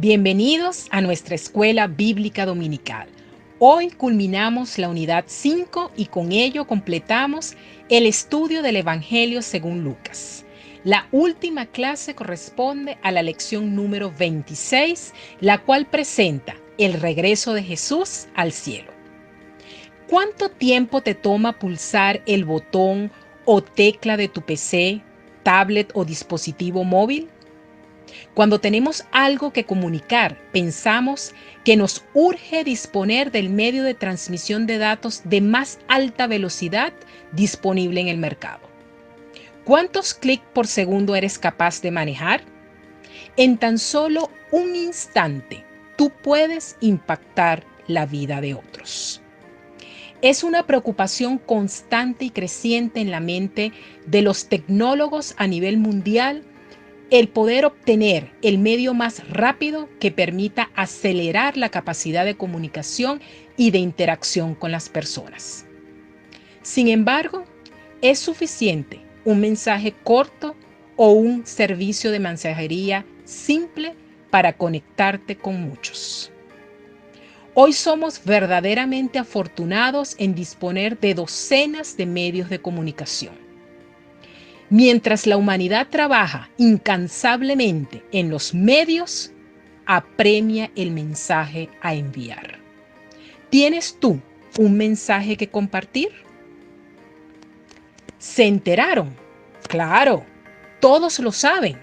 Bienvenidos a nuestra escuela bíblica dominical. Hoy culminamos la unidad 5 y con ello completamos el estudio del Evangelio según Lucas. La última clase corresponde a la lección número 26, la cual presenta el regreso de Jesús al cielo. ¿Cuánto tiempo te toma pulsar el botón o tecla de tu PC, tablet o dispositivo móvil? Cuando tenemos algo que comunicar, pensamos que nos urge disponer del medio de transmisión de datos de más alta velocidad disponible en el mercado. ¿Cuántos clics por segundo eres capaz de manejar? En tan solo un instante, tú puedes impactar la vida de otros. Es una preocupación constante y creciente en la mente de los tecnólogos a nivel mundial el poder obtener el medio más rápido que permita acelerar la capacidad de comunicación y de interacción con las personas. Sin embargo, ¿es suficiente un mensaje corto o un servicio de mensajería simple para conectarte con muchos? Hoy somos verdaderamente afortunados en disponer de docenas de medios de comunicación. Mientras la humanidad trabaja incansablemente en los medios, apremia el mensaje a enviar. ¿Tienes tú un mensaje que compartir? ¿Se enteraron? Claro, todos lo saben.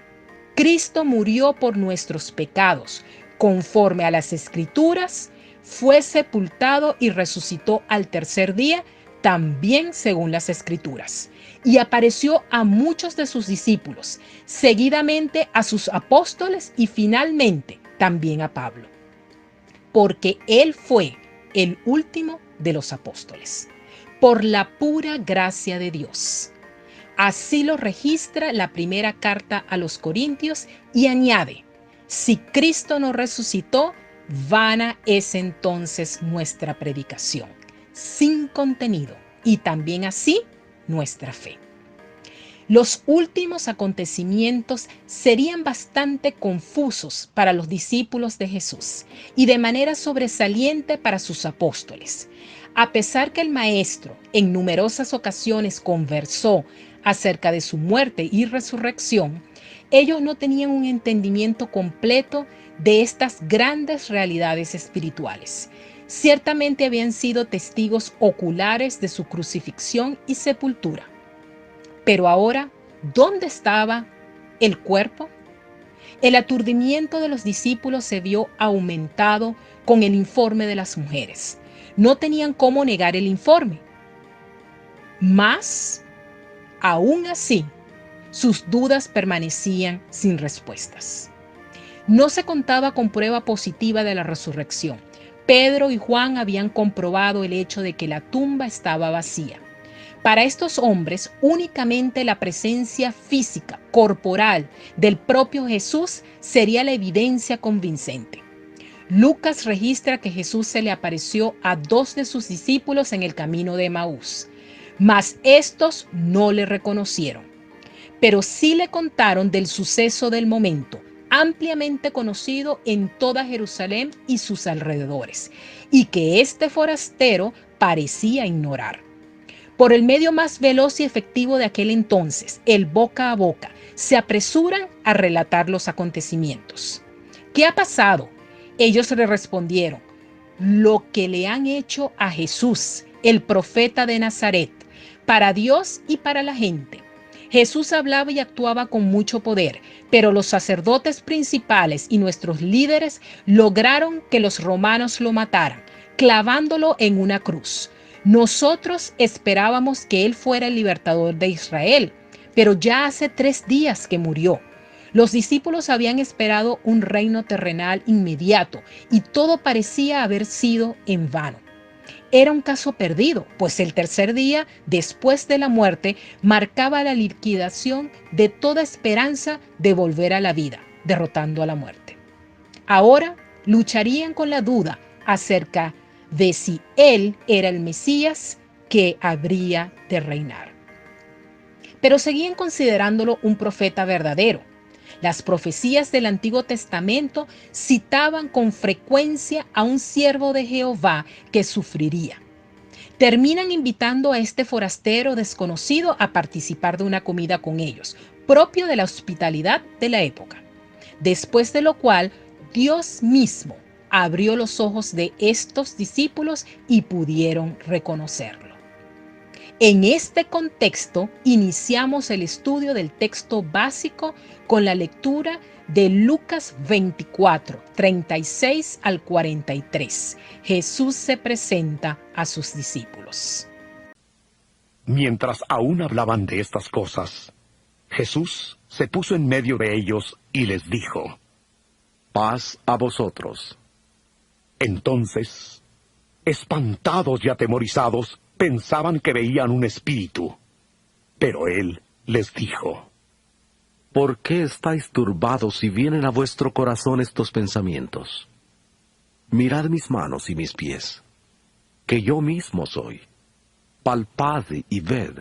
Cristo murió por nuestros pecados, conforme a las Escrituras, fue sepultado y resucitó al tercer día, también según las Escrituras, y apareció a muchos de sus discípulos, seguidamente a sus apóstoles y finalmente también a Pablo, porque él fue el último de los apóstoles, por la pura gracia de Dios. Así lo registra la primera carta a los Corintios y añade: si Cristo no resucitó, vana es entonces nuestra predicación, sin contenido, y también así nuestra fe. Los últimos acontecimientos serían bastante confusos para los discípulos de Jesús y de manera sobresaliente para sus apóstoles. A pesar que el Maestro en numerosas ocasiones conversó acerca de su muerte y resurrección, ellos no tenían un entendimiento completo de estas grandes realidades espirituales. Ciertamente habían sido testigos oculares de su crucifixión y sepultura. Pero ahora, ¿dónde estaba el cuerpo? El aturdimiento de los discípulos se vio aumentado con el informe de las mujeres. No tenían cómo negar el informe. Mas, aún así, sus dudas permanecían sin respuestas. No se contaba con prueba positiva de la resurrección. Pedro y Juan habían comprobado el hecho de que la tumba estaba vacía. Para estos hombres, únicamente la presencia física, corporal, del propio Jesús sería la evidencia convincente. Lucas registra que Jesús se le apareció a 2 de sus discípulos en el camino de Emaús, mas estos no le reconocieron, pero sí le contaron del suceso del momento, ampliamente conocido en toda Jerusalén y sus alrededores, y que este forastero parecía ignorar. Por el medio más veloz y efectivo de aquel entonces, el boca a boca, se apresuran a relatar los acontecimientos. ¿Qué ha pasado? Ellos le respondieron: lo que le han hecho a Jesús, el profeta de Nazaret, para Dios y para la gente. Jesús hablaba y actuaba con mucho poder, pero los sacerdotes principales y nuestros líderes lograron que los romanos lo mataran, clavándolo en una cruz. Nosotros esperábamos que él fuera el libertador de Israel, pero ya hace 3 días que murió. Los discípulos habían esperado un reino terrenal inmediato y todo parecía haber sido en vano. Era un caso perdido, pues el tercer día después de la muerte marcaba la liquidación de toda esperanza de volver a la vida, derrotando a la muerte. Ahora lucharían con la duda acerca de si él era el Mesías que habría de reinar. Pero seguían considerándolo un profeta verdadero. Las profecías del Antiguo Testamento citaban con frecuencia a un siervo de Jehová que sufriría. Terminan invitando a este forastero desconocido a participar de una comida con ellos, propio de la hospitalidad de la época. Después de lo cual, Dios mismo abrió los ojos de estos discípulos y pudieron reconocerlo. En este contexto, iniciamos el estudio del texto básico con la lectura de Lucas 24, 36 al 43. Jesús se presenta a sus discípulos. Mientras aún hablaban de estas cosas, Jesús se puso en medio de ellos y les dijo: «Paz a vosotros». Entonces, espantados y atemorizados, pensaban que veían un espíritu. Pero él les dijo: ¿Por qué estáis turbados y vienen a vuestro corazón estos pensamientos? Mirad mis manos y mis pies, que yo mismo soy. Palpad y ved,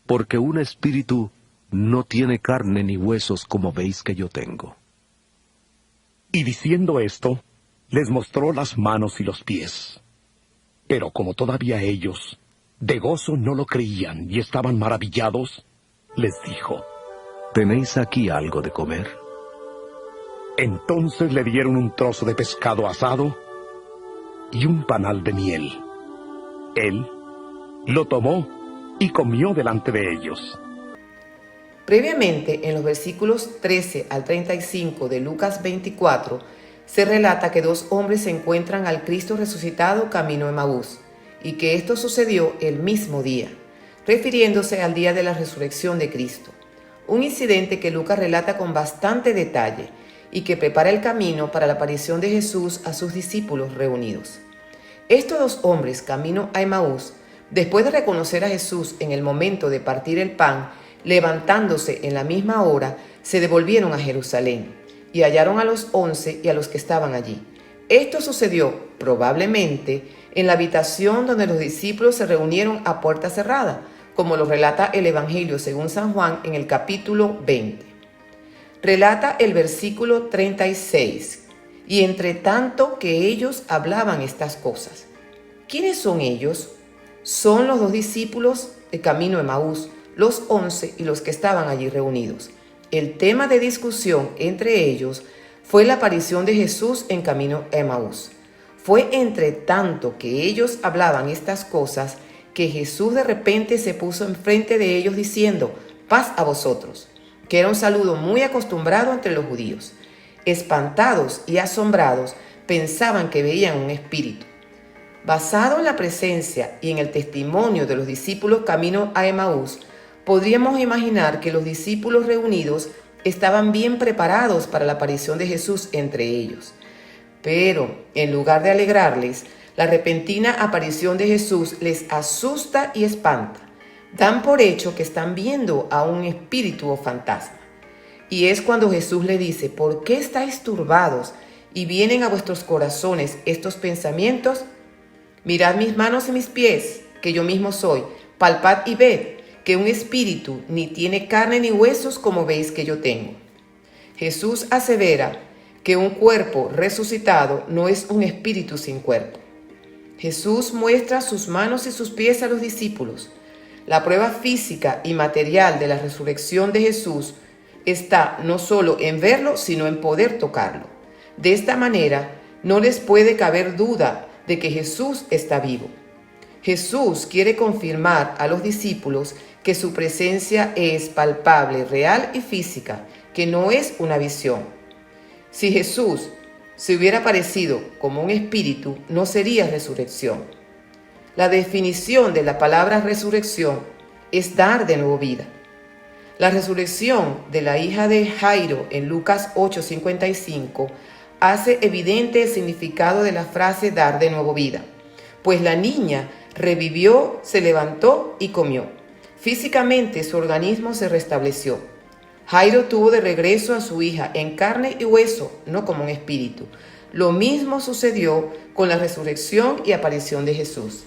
porque un espíritu no tiene carne ni huesos como veis que yo tengo. Y diciendo esto, les mostró las manos y los pies. Pero como todavía ellos, de gozo no lo creían y estaban maravillados, les dijo: ¿Tenéis aquí algo de comer? Entonces le dieron un trozo de pescado asado y un panal de miel. Él lo tomó y comió delante de ellos. Previamente, en los versículos 13 al 35 de Lucas 24, se relata que dos hombres se encuentran al Cristo resucitado camino a Emaús, y que esto sucedió el mismo día, refiriéndose al día de la resurrección de Cristo. Un incidente que Lucas relata con bastante detalle y que prepara el camino para la aparición de Jesús a sus discípulos reunidos. Estos dos hombres camino a Emaús, después de reconocer a Jesús en el momento de partir el pan, levantándose en la misma hora, se devolvieron a Jerusalén y hallaron a los 11 y a los que estaban allí. Esto sucedió, probablemente, en la habitación donde los discípulos se reunieron a puerta cerrada, como lo relata el Evangelio según San Juan en el capítulo 20. Relata el versículo 36, y entre tanto que ellos hablaban estas cosas. ¿Quiénes son ellos? Son los dos discípulos de camino a Emaús, los 11 y los que estaban allí reunidos. El tema de discusión entre ellos fue la aparición de Jesús en camino a Emaús. Fue entre tanto que ellos hablaban estas cosas que Jesús de repente se puso enfrente de ellos diciendo: «Paz a vosotros», que era un saludo muy acostumbrado entre los judíos. Espantados y asombrados, pensaban que veían un espíritu. Basado en la presencia y en el testimonio de los discípulos camino a Emaús, podríamos imaginar que los discípulos reunidos estaban bien preparados para la aparición de Jesús entre ellos. Pero, en lugar de alegrarles, la repentina aparición de Jesús les asusta y espanta. Dan por hecho que están viendo a un espíritu o fantasma. Y es cuando Jesús le dice: «¿Por qué estáis turbados y vienen a vuestros corazones estos pensamientos? Mirad mis manos y mis pies, que yo mismo soy. Palpad y ved, que un espíritu ni tiene carne ni huesos como veis que yo tengo». Jesús asevera que un cuerpo resucitado no es un espíritu sin cuerpo. Jesús muestra sus manos y sus pies a los discípulos. La prueba física y material de la resurrección de Jesús está no solo en verlo, sino en poder tocarlo. De esta manera, no les puede caber duda de que Jesús está vivo. Jesús quiere confirmar a los discípulos que su presencia es palpable, real y física, que no es una visión. Si Jesús se hubiera aparecido como un espíritu, no sería resurrección. La definición de la palabra resurrección es dar de nuevo vida. La resurrección de la hija de Jairo en Lucas 8:55 hace evidente el significado de la frase dar de nuevo vida, pues la niña revivió, se levantó y comió. Físicamente su organismo se restableció. Jairo tuvo de regreso a su hija en carne y hueso, no como un espíritu. Lo mismo sucedió con la resurrección y aparición de Jesús.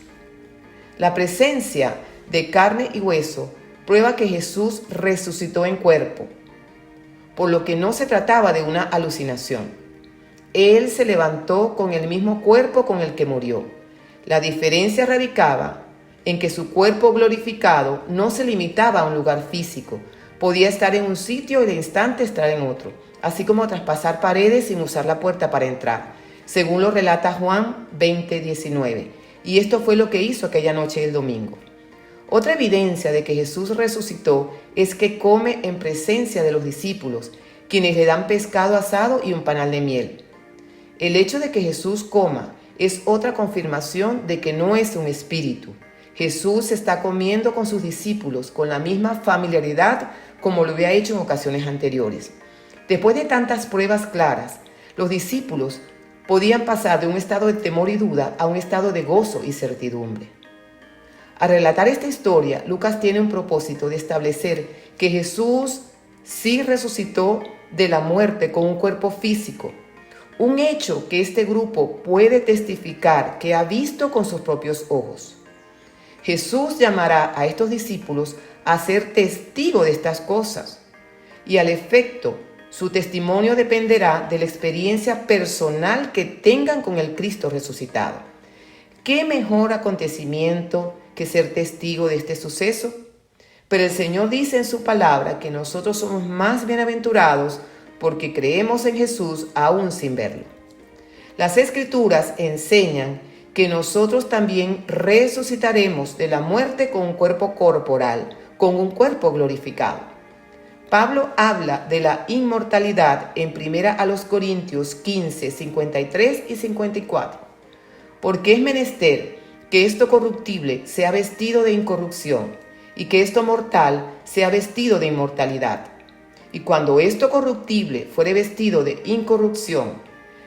La presencia de carne y hueso prueba que Jesús resucitó en cuerpo. por lo que no se trataba de una alucinación. Él se levantó con el mismo cuerpo con el que murió. La diferencia radicaba en que su cuerpo glorificado no se limitaba a un lugar físico, podía estar en un sitio y de instante estar en otro, así como traspasar paredes sin usar la puerta para entrar, según lo relata Juan 20:19. Y esto fue lo que hizo aquella noche del domingo. Otra evidencia de que Jesús resucitó es que come en presencia de los discípulos, quienes le dan pescado asado y un panal de miel. El hecho de que Jesús coma es otra confirmación de que no es un espíritu. Jesús está comiendo con sus discípulos con la misma familiaridad como lo había hecho en ocasiones anteriores. Después de tantas pruebas claras, los discípulos podían pasar de un estado de temor y duda a un estado de gozo y certidumbre. Al relatar esta historia, Lucas tiene un propósito de establecer que Jesús sí resucitó de la muerte con un cuerpo físico, un hecho que este grupo puede testificar que ha visto con sus propios ojos. Jesús llamará a estos discípulos a ser testigos de estas cosas y al efecto, su testimonio dependerá de la experiencia personal que tengan con el Cristo resucitado. ¿Qué mejor acontecimiento que ser testigo de este suceso? Pero el Señor dice en su palabra que nosotros somos más bienaventurados porque creemos en Jesús aún sin verlo. Las Escrituras enseñan que nosotros también resucitaremos de la muerte con un cuerpo corporal, con un cuerpo glorificado. Pablo habla de la inmortalidad en 1 Corintios 15, 53 y 54. Porque es menester que esto corruptible sea vestido de incorrupción y que esto mortal sea vestido de inmortalidad. Y cuando esto corruptible fuere vestido de incorrupción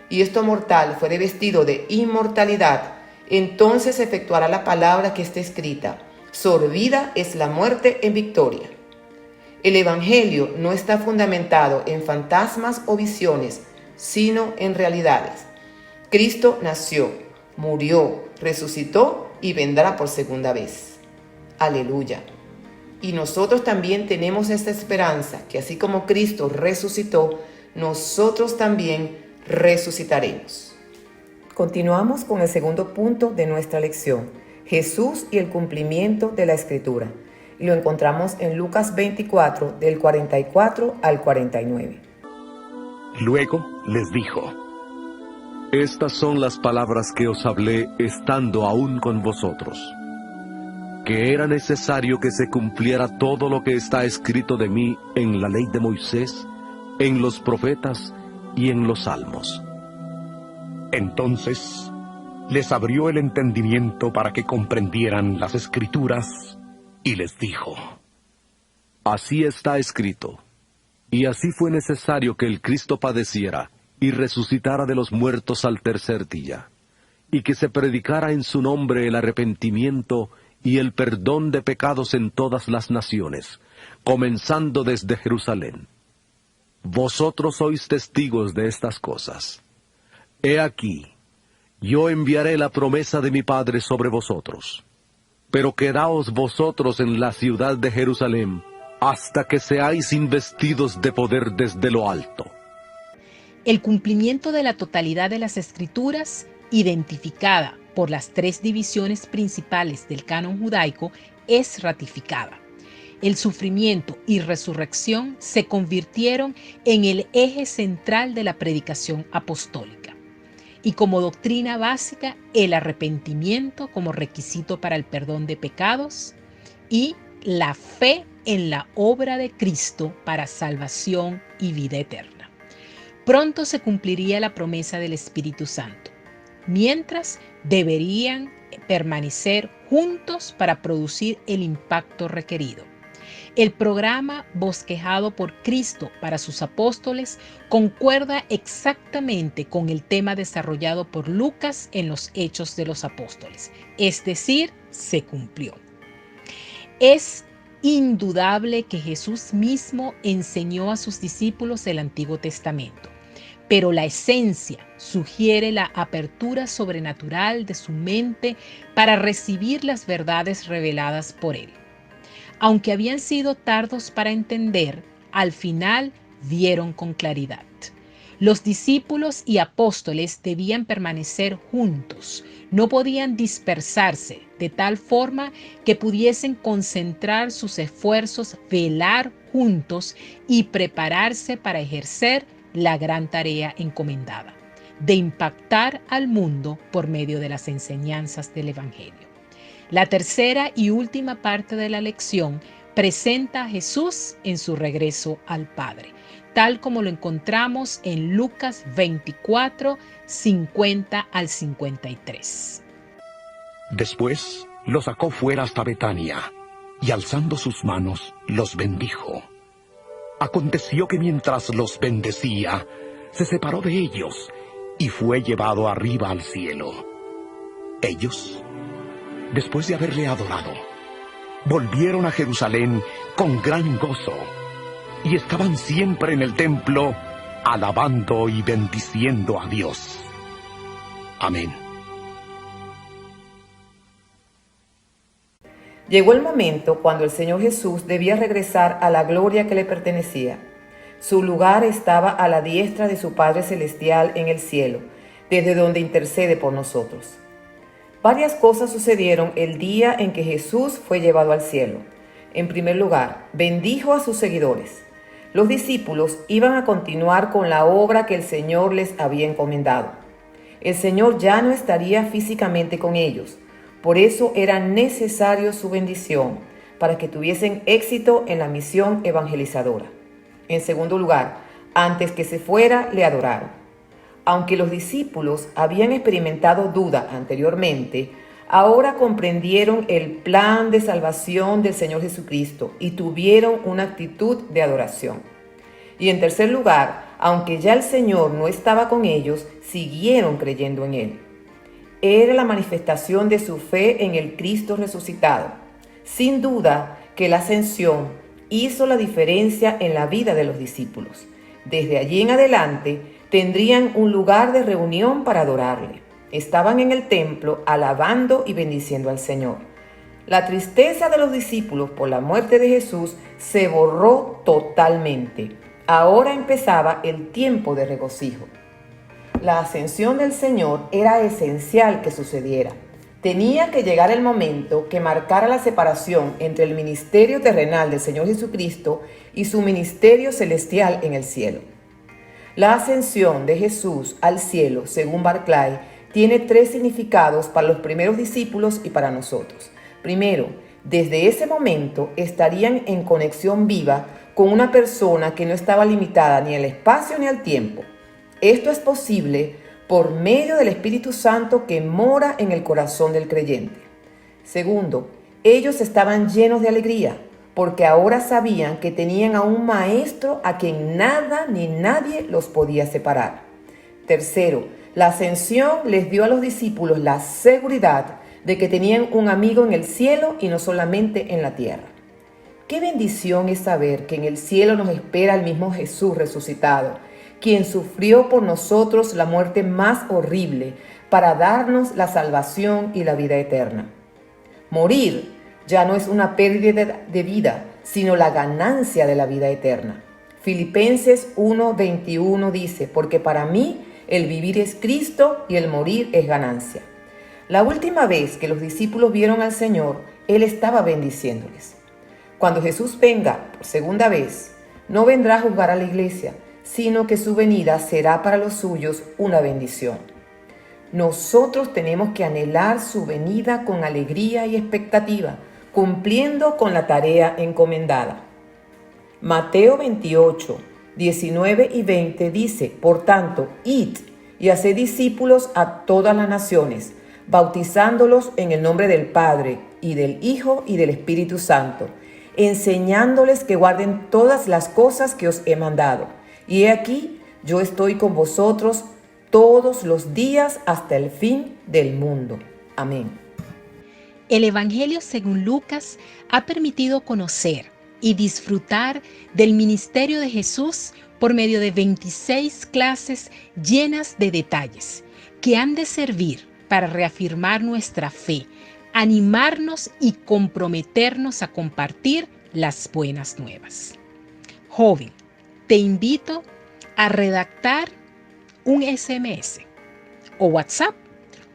y esto mortal fuere vestido de inmortalidad, entonces se efectuará la palabra que está escrita: sorbida es la muerte en victoria. El Evangelio no está fundamentado en fantasmas o visiones, sino en realidades. Cristo nació, murió, resucitó y vendrá por segunda vez. Aleluya. Y nosotros también tenemos esta esperanza, que así como Cristo resucitó, nosotros también resucitaremos. Continuamos con el segundo punto de nuestra lección, Jesús y el cumplimiento de la Escritura. Y lo encontramos en Lucas 24, del 44 al 49. Luego les dijo: Estas son las palabras que os hablé estando aún con vosotros, que era necesario que se cumpliera todo lo que está escrito de mí en la ley de Moisés, en los profetas y en los salmos. Entonces les abrió el entendimiento para que comprendieran las Escrituras y les dijo: Así está escrito, y así fue necesario que el Cristo padeciera y resucitara de los muertos al tercer día, y que se predicara en su nombre el arrepentimiento y el perdón de pecados en todas las naciones, comenzando desde Jerusalén. Vosotros sois testigos de estas cosas. He aquí, yo enviaré la promesa de mi Padre sobre vosotros. Pero quedaos vosotros en la ciudad de Jerusalén, hasta que seáis investidos de poder desde lo alto. El cumplimiento de la totalidad de las Escrituras, identificada por las tres divisiones principales del canon judaico, es ratificada. El sufrimiento y resurrección se convirtieron en el eje central de la predicación apostólica. Y como doctrina básica, el arrepentimiento como requisito para el perdón de pecados y la fe en la obra de Cristo para salvación y vida eterna. Pronto se cumpliría la promesa del Espíritu Santo, mientras deberían permanecer juntos para producir el impacto requerido. El programa bosquejado por Cristo para sus apóstoles concuerda exactamente con el tema desarrollado por Lucas en los Hechos de los Apóstoles, es decir, se cumplió. Es indudable que Jesús mismo enseñó a sus discípulos el Antiguo Testamento, pero la esencia sugiere la apertura sobrenatural de su mente para recibir las verdades reveladas por él. Aunque habían sido tardos para entender, al final vieron con claridad. Los discípulos y apóstoles debían permanecer juntos, no podían dispersarse de tal forma que pudiesen concentrar sus esfuerzos, velar juntos y prepararse para ejercer la gran tarea encomendada, de impactar al mundo por medio de las enseñanzas del Evangelio. La tercera y última parte de la lección presenta a Jesús en su regreso al Padre, tal como lo encontramos en Lucas 24, 50 al 53. Después los sacó fuera hasta Betania, y alzando sus manos, los bendijo. Aconteció que mientras los bendecía, se separó de ellos, y fue llevado arriba al cielo. Ellos, después de haberle adorado, volvieron a Jerusalén con gran gozo, y estaban siempre en el templo, alabando y bendiciendo a Dios. Amén. Llegó el momento cuando el Señor Jesús debía regresar a la gloria que le pertenecía. Su lugar estaba a la diestra de su Padre Celestial en el cielo, desde donde intercede por nosotros. Varias cosas sucedieron el día en que Jesús fue llevado al cielo. En primer lugar, bendijo a sus seguidores. Los discípulos iban a continuar con la obra que el Señor les había encomendado. El Señor ya no estaría físicamente con ellos, por eso era necesario su bendición para que tuviesen éxito en la misión evangelizadora. En segundo lugar, antes que se fuera, le adoraron. Aunque los discípulos habían experimentado duda anteriormente, ahora comprendieron el plan de salvación del Señor Jesucristo y tuvieron una actitud de adoración. Y en tercer lugar, aunque ya el Señor no estaba con ellos, siguieron creyendo en Él. Era la manifestación de su fe en el Cristo resucitado. Sin duda que la ascensión hizo la diferencia en la vida de los discípulos. Desde allí en adelante tendrían un lugar de reunión para adorarle. Estaban en el templo alabando y bendiciendo al Señor. La tristeza de los discípulos por la muerte de Jesús se borró totalmente. Ahora empezaba el tiempo de regocijo. La ascensión del Señor era esencial que sucediera. Tenía que llegar el momento que marcara la separación entre el ministerio terrenal del Señor Jesucristo y su ministerio celestial en el cielo. La ascensión de Jesús al cielo, según Barclay, tiene tres significados para los primeros discípulos y para nosotros. Primero, desde ese momento estarían en conexión viva con una persona que no estaba limitada ni al espacio ni al tiempo. Esto es posible por medio del Espíritu Santo que mora en el corazón del creyente. Segundo, ellos estaban llenos de alegría, porque ahora sabían que tenían a un maestro a quien nada ni nadie los podía separar. Tercero, la ascensión les dio a los discípulos la seguridad de que tenían un amigo en el cielo y no solamente en la tierra. Qué bendición es saber que en el cielo nos espera el mismo Jesús resucitado, quien sufrió por nosotros la muerte más horrible para darnos la salvación y la vida eterna. Morir ya no es una pérdida de vida, sino la ganancia de la vida eterna. Filipenses 1:21 dice, porque para mí el vivir es Cristo y el morir es ganancia. La última vez que los discípulos vieron al Señor, Él estaba bendiciéndoles. Cuando Jesús venga por segunda vez, no vendrá a juzgar a la iglesia, sino que su venida será para los suyos una bendición. Nosotros tenemos que anhelar su venida con alegría y expectativa, cumpliendo con la tarea encomendada. Mateo 28, 19 y 20 dice, por tanto, id y haced discípulos a todas las naciones, bautizándolos en el nombre del Padre, y del Hijo, y del Espíritu Santo, enseñándoles que guarden todas las cosas que os he mandado. Y he aquí, yo estoy con vosotros todos los días hasta el fin del mundo. Amén. El Evangelio según Lucas ha permitido conocer y disfrutar del ministerio de Jesús por medio de 26 clases llenas de detalles que han de servir para reafirmar nuestra fe, animarnos y comprometernos a compartir las buenas nuevas. Joven, te invito a redactar un SMS o WhatsApp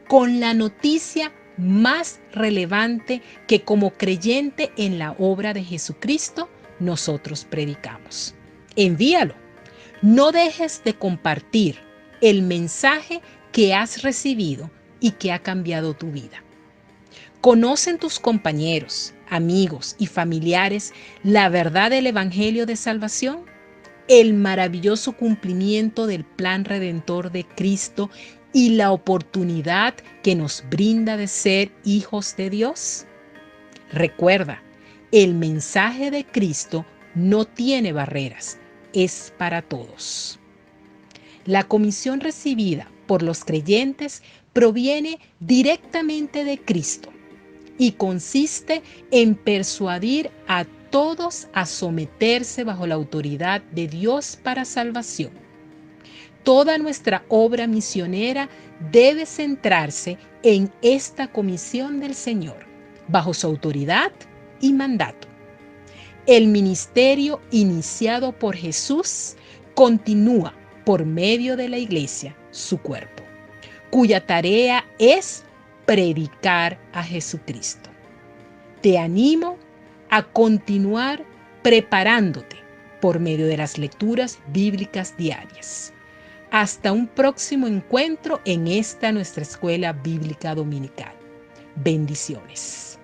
con la noticia más relevante que como creyente en la obra de Jesucristo nosotros predicamos. Envíalo. No dejes de compartir el mensaje que has recibido y que ha cambiado tu vida. ¿Conocen tus compañeros, amigos y familiares la verdad del Evangelio de salvación? El maravilloso cumplimiento del plan redentor de Cristo y la oportunidad que nos brinda de ser hijos de Dios. Recuerda, el mensaje de Cristo no tiene barreras, es para todos. La comisión recibida por los creyentes proviene directamente de Cristo y consiste en persuadir a todos a someterse bajo la autoridad de Dios para salvación. Toda nuestra obra misionera debe centrarse en esta comisión del Señor, bajo su autoridad y mandato. El ministerio iniciado por Jesús continúa por medio de la iglesia, su cuerpo, cuya tarea es predicar a Jesucristo. Te animo a continuar preparándote por medio de las lecturas bíblicas diarias. Hasta un próximo encuentro en esta nuestra escuela bíblica dominical. Bendiciones.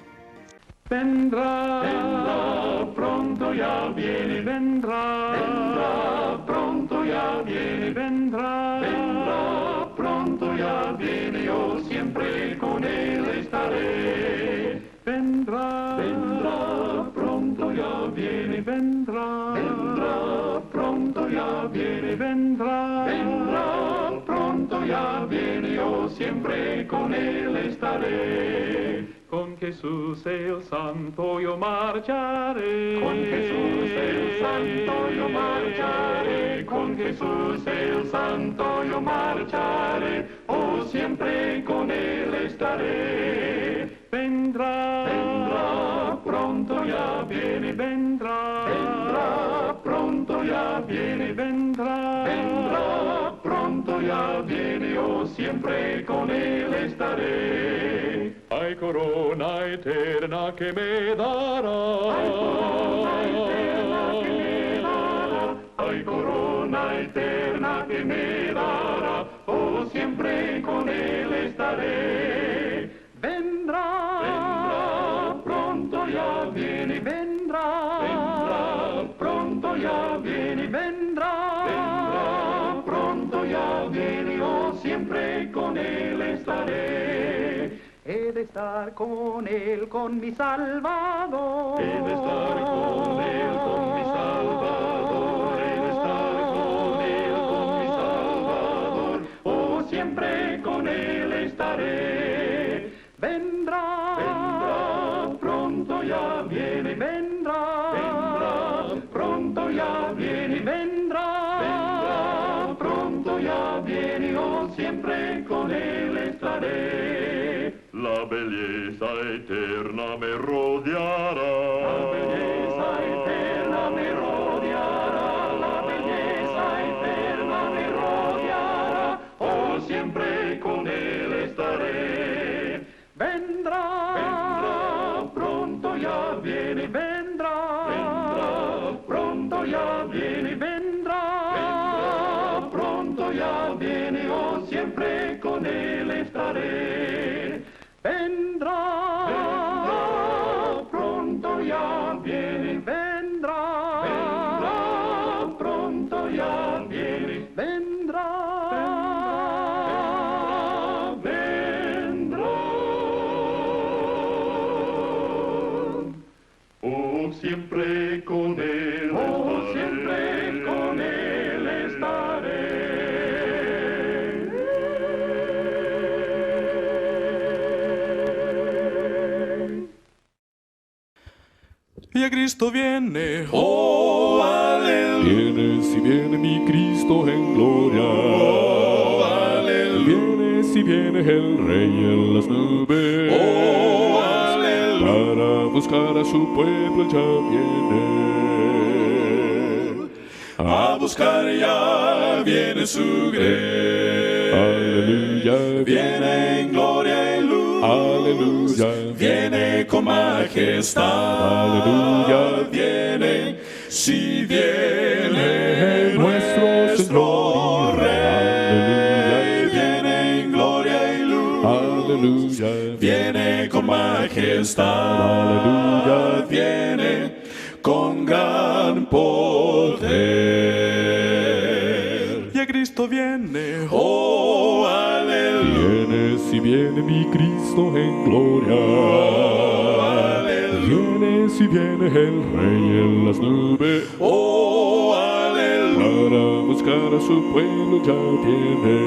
Vendrá, vendrá, pronto ya viene, vendrá, vendrá, pronto ya viene, vendrá, vendrá, pronto ya viene, yo siempre con él estaré. Vendrá, vendrá, pronto ya viene, vendrá, vendrá, pronto ya viene, vendrá, vendrá, pronto ya viene, yo siempre con él estaré. Con Jesús el Santo yo marcharé. Con Jesús el Santo yo marcharé. Con Jesús el Santo yo marcharé. Oh, siempre con él estaré. Vendrá, vendrá, pronto ya viene, vendrá. Vendrá, pronto ya viene, vendrá. Vendrá, pronto ya viene, oh, siempre con él estaré. Hay corona eterna que me dará. Hay corona eterna que me dará. Hay corona eterna que me dará. Oh, siempre con él estaré. Vendrá, vendrá, pronto ya viene, vendrá. Vendrá, pronto ya viene, vendrá. Vendrá, pronto ya viene, oh, siempre con él estaré. He de estar con él, con mi Salvador. He de estar con él, con mi Salvador. He de estar con él, con mi Salvador. Oh, siempre con él estaré. Vendrá, vendrá, pronto ya viene, vendrá. Vendrá, pronto ya viene, vendrá. Vendrá, pronto ya viene, oh, siempre con él estaré. La belleza eterna me rodeará. La belleza eterna me rodeará. La belleza eterna me rodeará. Oh, siempre con él estaré. Vendrá, vendrá, pronto ya viene, vendrá. Vendrá, pronto ya viene, vendrá. Vendrá, pronto ya viene, oh, siempre con él estaré. Vendrá, vendrá, pronto ya viene, vendrá. Vendrá, pronto ya viene, vendrá. Vendrá, oh, siempre con él, oh, siempre con él estaré. Ya Cristo viene, oh, aleluya. Viene, si viene mi Cristo en gloria, oh, aleluya. Viene, si viene el Rey en las nubes, oh, aleluya. Para buscar a su pueblo ya viene. a buscar ya viene su grey. Aleluya, viene en gloria y luz. Aleluya, viene con majestad. Aleluya, viene, si viene nuestro Señor Rey. Viene en gloria y luz. Aleluya, viene con majestad. Aleluya, viene con gran poder. Ya Cristo viene, oh, aleluya. Viene, si viene mi Cristo en gloria. Oh, aleluya. Viene, si viene el Rey en las nubes. Oh, aleluya. Para buscar a su pueblo ya viene.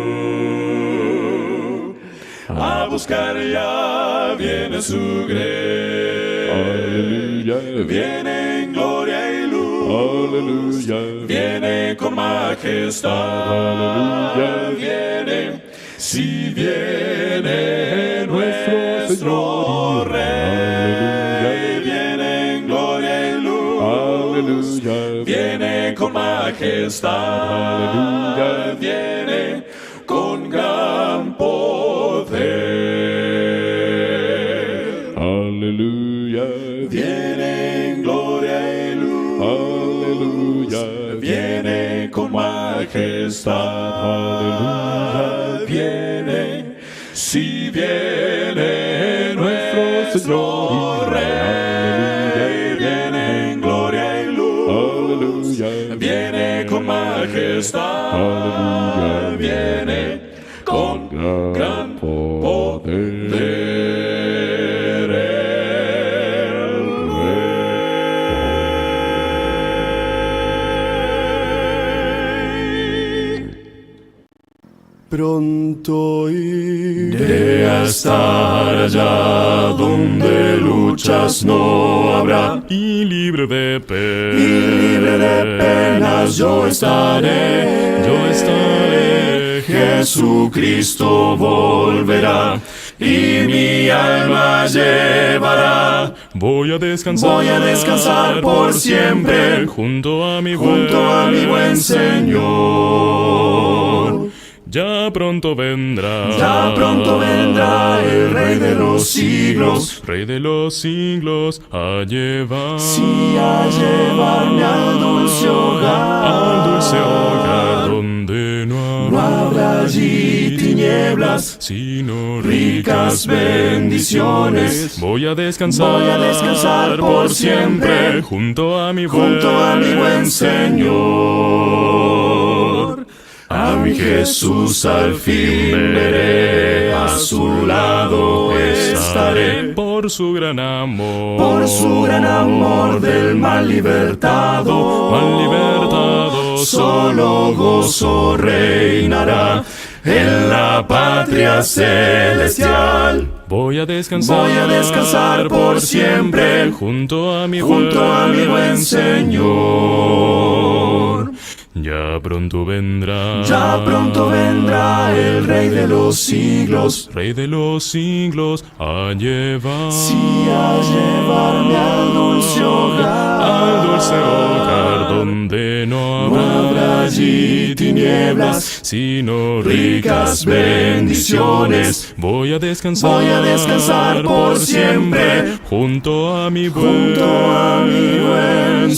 A buscar ya viene su grey. Aleluya. Viene en gloria y luz. Aleluya. Viene con majestad. Aleluya. Viene, si viene nuestro Señor Rey. Viene en gloria y luz. Aleluya. Viene con majestad. Aleluya. Viene con gran poder. Aleluya. Viene en gloria y luz. Aleluya. Viene con majestad. Aleluya. Viene, si viene nuestro Señor Rey. Viene en gloria y luz. Aleluya. Viene con majestad. Aleluya. Viene con gran poder. Pronto iré a estar allá donde luchas no habrá, Y libre de penas yo estaré. Jesucristo volverá y mi alma llevará. Voy a descansar por siempre junto a mi buen Señor. Ya pronto vendrá el Rey de los siglos, Rey de los siglos, a llevar, sí, a llevarme al dulce hogar, donde no no habrá allí tinieblas, sino ricas bendiciones. Voy a descansar por siempre junto a mi buen Señor. A mi Jesús al fin veré, a su lado estaré. Por su gran amor Del mal libertado, solo gozo reinará en la patria celestial. Voy a descansar por siempre junto a mi buen Señor. Ya pronto vendrá el Rey de los siglos, a llevar, sí, a llevarme al dulce hogar, donde no habrá allí tinieblas, sino ricas bendiciones. Voy a descansar por siempre junto a mi buen